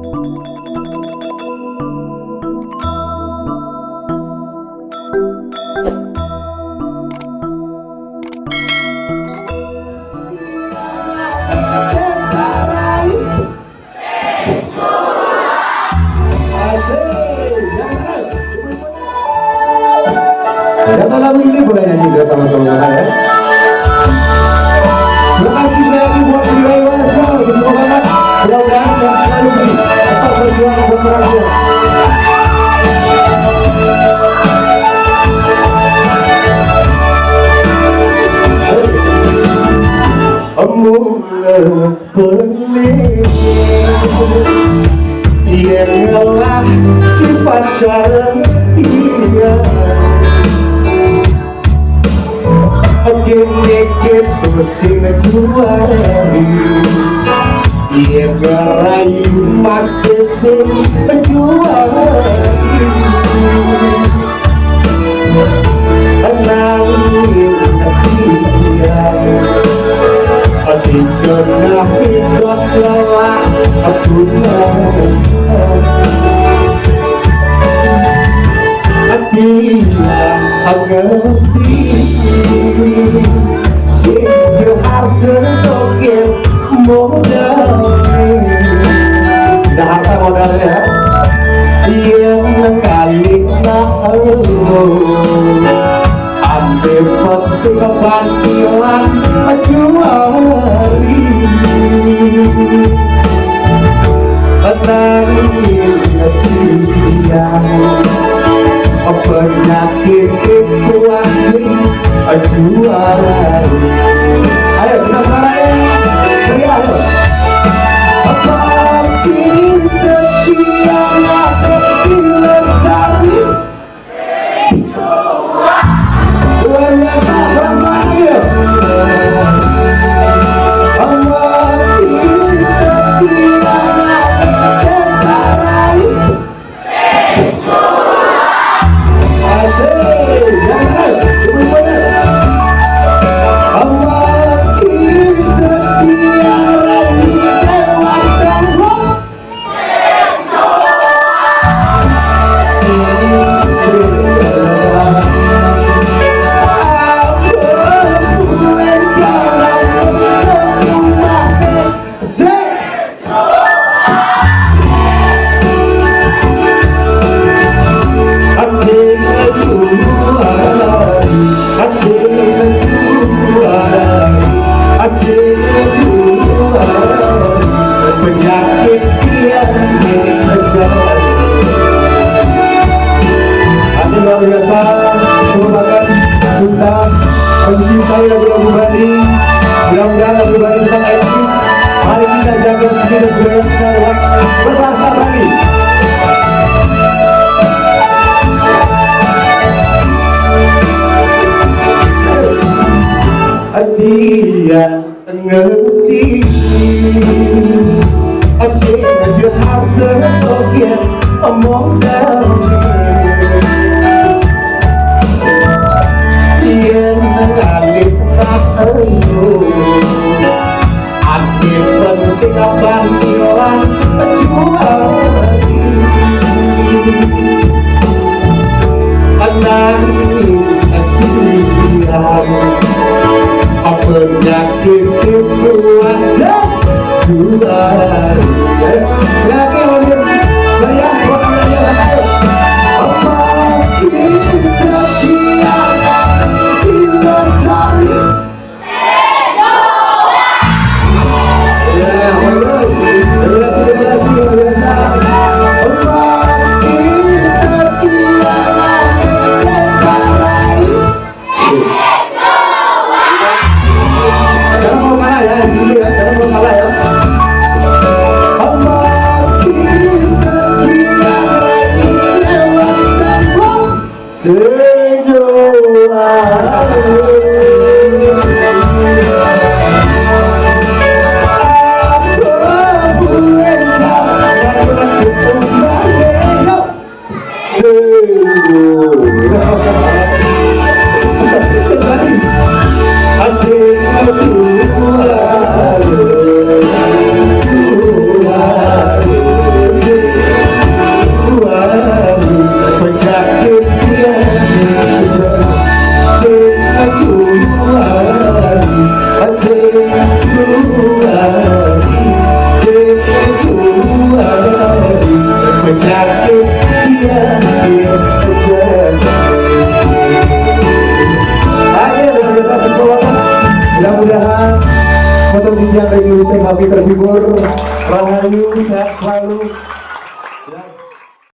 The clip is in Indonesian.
Kata lagu ini boleh nyanyi juga sama-sama ya. Terima kasih sekali lagi buat Dewi Wanasa, terima banget. Mudah-mudahan yang selalu beri tetap berjuang buat rakyat. Mulai pelih yang ngalah si pacaran dia. Gini gitu sing juari dia ngerayu masih sing juari tenangin dia hati kena hidup lelah aku dia ngerti sehingga harta token modal dah harta modalnya yang kali nak ambil peti kebatilan juari tenangin dia penyakit itu asli juara. Ayo kita suaranya meriah. Apa kita siang di lestari luar biasa bermain. Apa kita siang lestari penyakit yang mengejar. Hati luar biasa, merupakan sudah mencintai lagu-lagu Bali. Mudah-mudahan lagu Bali tetap eksis. Mari kita jaga seni dan budaya kita lewat berbahasa Bali. Dia ngerti asyik aja harta token omong dia mengalir tak akhir penting abang hilang juari anani penyakit itu asa juara. Lagi hadir meriah buat anda apa kita siang di lestari. Jangan mau kalah ya. kami terhibur. Rahayu, sehat selalu.